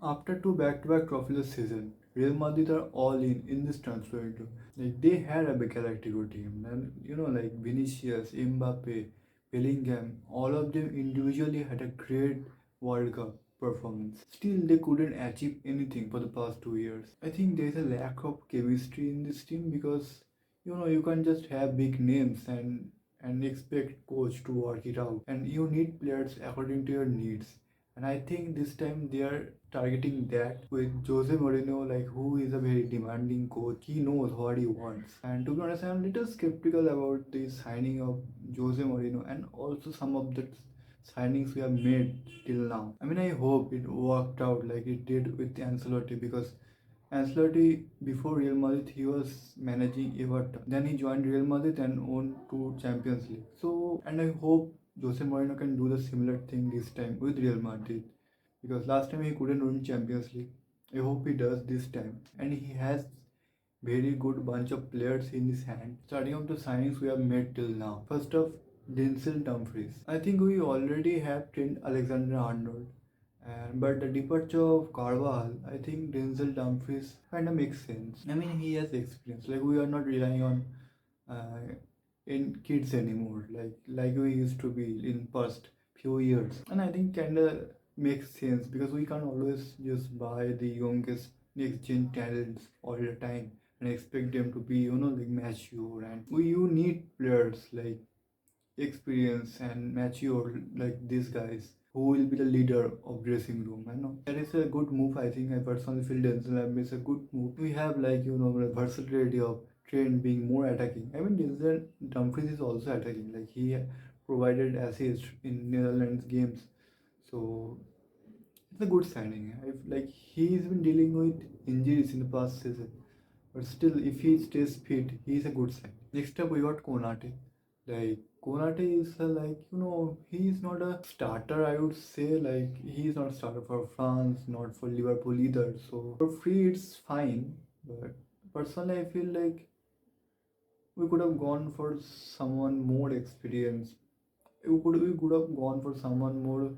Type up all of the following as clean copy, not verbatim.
After two back-to-back trophyless season, Real Madrid are all in this transfer window. Like they had a Galactico team, and like Vinicius, Mbappe, Bellingham, all of them individually had a great World Cup performance. Still, they couldn't achieve anything for the past 2 years. I think there is a lack of chemistry in this team because you can't just have big names and expect coach to work it out, and you need players according to your needs. And I think this time they are targeting that with Jose Mourinho, like who is a very demanding coach. He knows what he wants. And to be honest, I'm a little skeptical about the signing of Jose Mourinho and also some of the signings we have made till now. I mean, I hope it worked out like it did with Ancelotti, because Ancelotti before Real Madrid he was managing Everton. Then he joined Real Madrid and won two Champions League. So, and I hope Jose Mourinho can do the similar thing this time with Real Madrid, because last time he couldn't win Champions League. I hope he does this time, and he has very good bunch of players in his hand. Starting off the signings we have made till now. First off, Denzel Dumfries. I think we already have Trent Alexander-Arnold, and but the departure of Carvajal, I think Denzel Dumfries kind of makes sense. I mean, he has experience. Like we are not relying on uh, in kids anymore, like we used to be in past few years. And I think kind of makes sense because we can't always just buy the youngest next gen talents all the time and expect them to be like mature. And you need players like experience and mature like these guys who will be the leader of dressing room. I know that is a good move. I think I personally feel Denzel is a good move. We have like the versatility of Trent being more attacking. I mean Denzel Dumfries is also attacking. Like he provided assist in Netherlands games, so it's a good signing. Like he's been dealing with injuries in the past season, but still, if he stays fit, he's a good sign. Next up, we got Konate. Like Konate is he is not a starter. I would say like he is not a starter for France, not for Liverpool either. So for free, it's fine. But personally, I feel like we could have gone for someone more experienced. We could have gone for someone more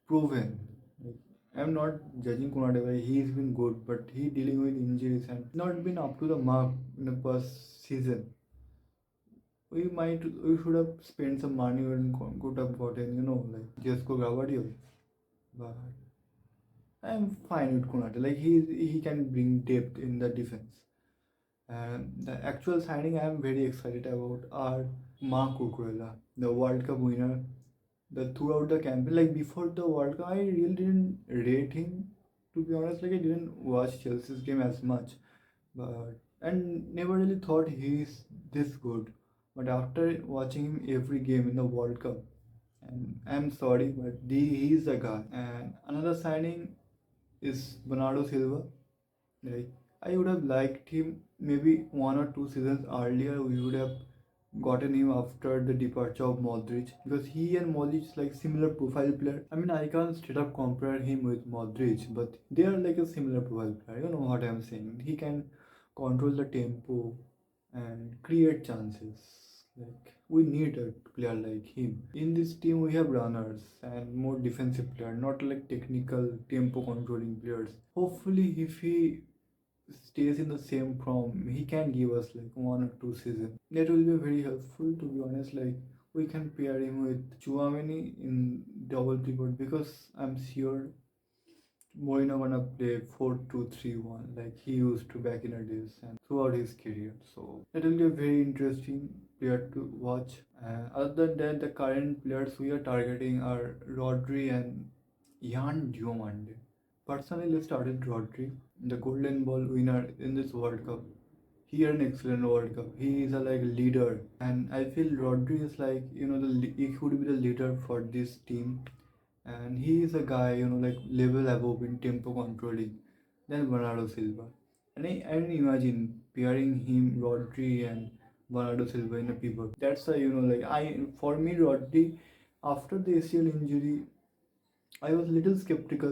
proven. Like, I'm not judging Konate, like he's been good, but he dealing with injuries and not been up to the mark in the past season. We should have spent some money and could have gotten like Jesco Gavadio, but I'm fine with Konate. Like he can bring depth in the defense. And the actual signing I am very excited about are Marc Cucurella, the World Cup winner. The throughout the campaign, like before the World Cup, I really didn't rate him. To be honest, like I didn't watch Chelsea's game as much, but and never really thought he's this good. But after watching him every game in the World Cup, and I'm sorry, but he's the guy. And another signing is Bernardo Silva. Like I would have liked him maybe 1 or 2 seasons earlier. We would have gotten him after the departure of Modric, because he and Modric is like similar profile player. I mean, I can't straight up compare him with Modric, but they are like a similar profile player. You know what I'm saying? He can control the tempo and create chances. Like we need a player like him. In this team, we have runners and more defensive player, not like technical tempo controlling players. Hopefully, if he stays in the same form, he can give us like 1 or 2 seasons. That will be very helpful, to be honest. Like we can pair him with Chouameni in double pivot, because I'm sure Mourinho gonna play 4-2-3-1 like he used to back in the days and throughout his career. So that will be a very interesting player to watch. Other than that, the current players we are targeting are Rodri and Yan Diomande. Personally, let's start with Rodri, the Golden Ball winner in this World Cup. He had an excellent World Cup. He is a like leader, and I feel Rodri is like he could be the leader for this team, and he is a guy like level above in tempo controlling than Bernardo Silva. And imagine pairing him, Rodri and Bernardo Silva in a pivot. That's a like I for me Rodri after the ACL injury I was little skeptical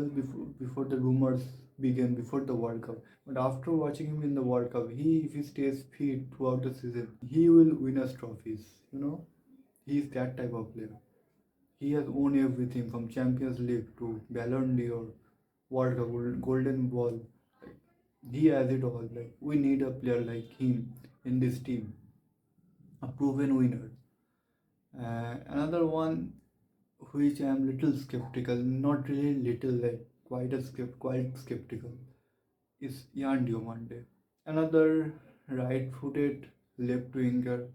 before the rumors began before the World Cup. But after watching him in the World Cup, if he stays fit throughout the season, he will win us trophies. He is that type of player. He has won everything from Champions League to Ballon d'Or, World Cup, golden ball. Like, he has it all. Like we need a player like him in this team, a proven winner. Another one which I am little skeptical, not really little, like quite skeptical, is Yan Diomande. Another right-footed left winger,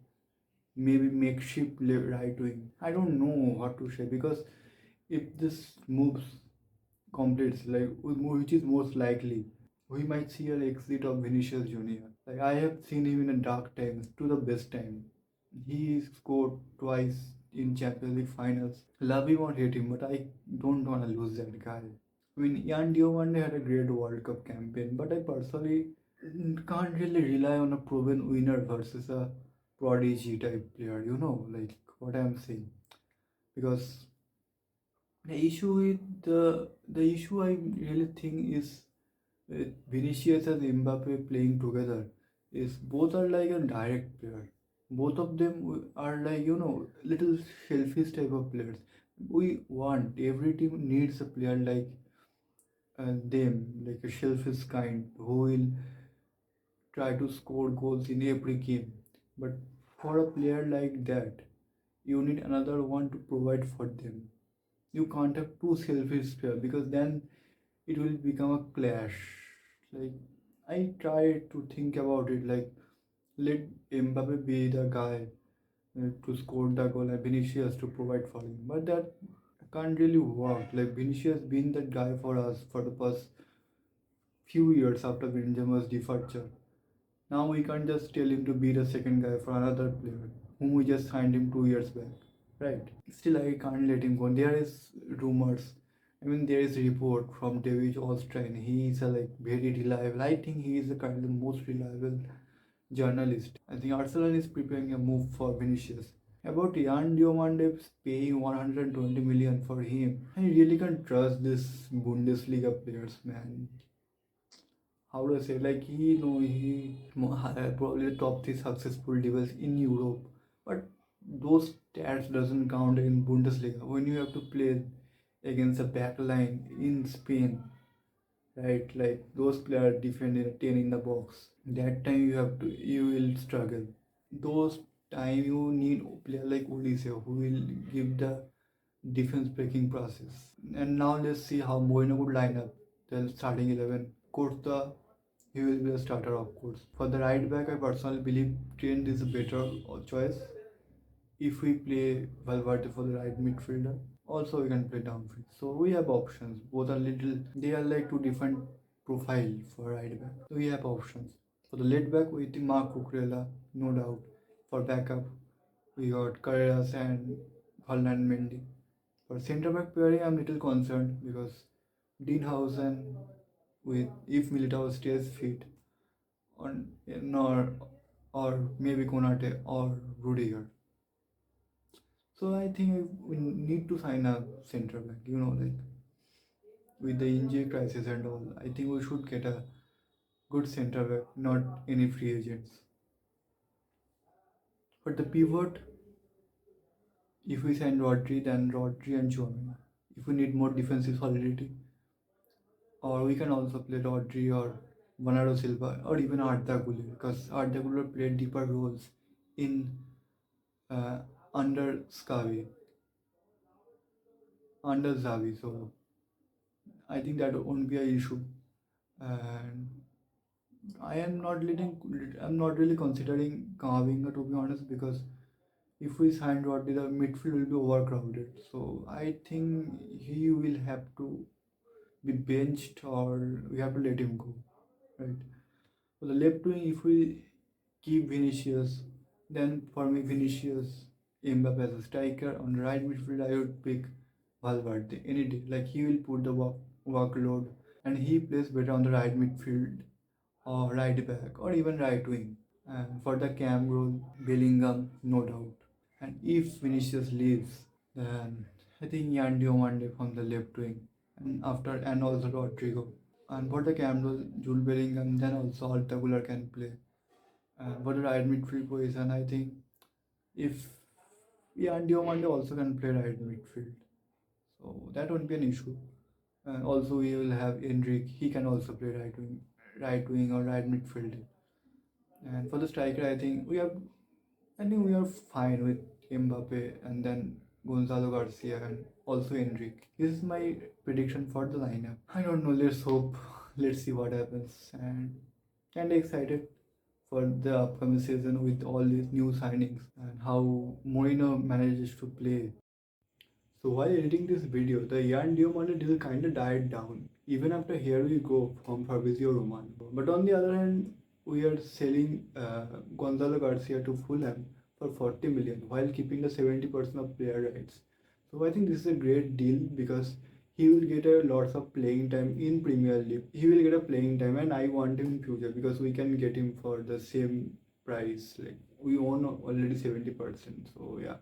maybe makeshift right wing. I don't know what to say because if this moves completes, like which is most likely, we might see an exit of Vinicius Junior. Like I have seen him in a dark times to the best time. He scored twice in Champions League finals. Love him or hate him, but I don't want to lose that guy. I mean, Yan Diomande had a great World Cup campaign, but I personally can't really rely on a proven winner versus a prodigy type player. You know, like what I'm saying. Because the issue I really think is with Vinicius and Mbappe playing together is both are like a direct player. Both of them are like little selfish type of players. We want every team needs a player like them, like a selfish kind who will try to score goals in every game. But for a player like that, you need another one to provide for them. You can't have two selfish players because then it will become a clash. Like I try to think about it like let Mbappe be the guy to score the goal and Vinicius to provide for him. But that can't really work. Like Vinicius been that guy for us for the past few years after Benzema's departure. Now we can't just tell him to be the second guy for another player whom we just signed him 2 years back. Right. Still I can't let him go. There is rumors. I mean there is report from David Olstein. He is a like very reliable. I think he is the kind of the most reliable journalist. I think Arsenal is preparing a move for Vinicius. About Yan Diomande paying 120 million for him. I really can't trust this Bundesliga players, man. How do I say? Like he probably the top three successful deals in Europe, but those stats doesn't count in Bundesliga when you have to play against a back line in Spain, right? Like those players defend in a 10 in the box. That time you will struggle. Those time you need a player like Olise who will give the defense breaking process. And now let's see how Moino would line up. The starting 11. Costa, he will be a starter of course. For the right back, I personally believe Trent is a better choice. If we play Valverde for the right midfielder, also we can play downfield. So we have options. Both are little. They are like two different profile for right back. So we have options. For the left back, we think Mark Cucurella, no doubt. For backup, we got Carreras and Fernand Mendy. For centre back pairing, I'm little concerned because Dean with if Militao stays fit on or maybe Konate or Rudiger. So I think we need to sign a centre back. Like with the injury crisis and all, I think we should get a good centre back, not any free agents. But the pivot, if we sign Rodri, then Rodri and Chouameni. If we need more defensive solidity, or we can also play Rodri or Bernardo Silva or even Arda Güler because Arda Güler played deeper roles in uh, under Scavi, under Xavi. So I think that won't be an issue. And I'm not really considering Kamavinga to be honest because if we sign Rodri, the midfield will be overcrowded. So I think he will have to be benched or we have to let him go, right? For the left wing, if we keep Vinicius, then for me Vinicius, Mbappe as a striker. On the right midfield, I would pick Valverde any day. Like he will put the workload, and he plays better on the right midfield or right back or even right wing. And for the cam role, Bellingham, no doubt. And if Vinicius leaves, then I think Yan Diomande from the left wing, and also Rodrigo. And for the cam role, Jude Bellingham, then also Altagular can play. And for the right midfield position, I think if Yan Diomande also can play right midfield, so that won't be an issue. And also we will have Endrick. He can also play right wing or right midfield. And for the striker, I think we are fine with Mbappe and then Gonzalo Garcia and also Endrick. This is my prediction for the lineup. I don't know. Let's hope. Let's see what happens. And excited for the upcoming season with all these new signings and how Mourinho manages to play. So while editing this video, the Ian Diomande deal kinda died down, even after Here We Go from Fabrizio Romano. But on the other hand, we are selling Gonzalo Garcia to Fulham for 40 million while keeping the 70% of player rights. So I think this is a great deal because he will get a lots of playing time in Premier League. He will get a playing time, and I want him in future because we can get him for the same price. Like we own already 70%. So yeah,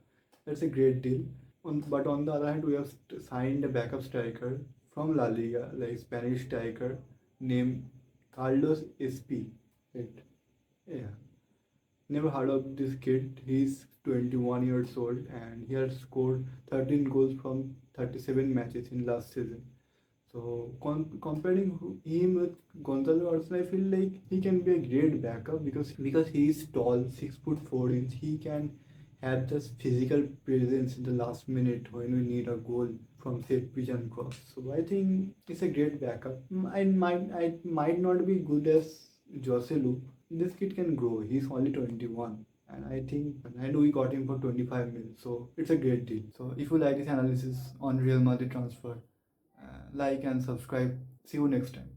that's a great deal. But on the other hand, we have signed a backup striker from La Liga, like Spanish striker named Carlos SP. Right? Yeah. Never heard of this kid. He's 21 years old and he has scored 13 goals from 37 matches in last season. So comparing him with Gonzalo Garcia, I feel like he can be a great backup because he is tall, 6'4" He can have this physical presence in the last minute when we need a goal from set piece and cross. So I think it's a great backup. I might not be good as Joselu. This kid can grow. He's only 21. And we got him for 25 mil. So it's a great deal. So if you like this analysis on Real Madrid transfer, like and subscribe. See you next time.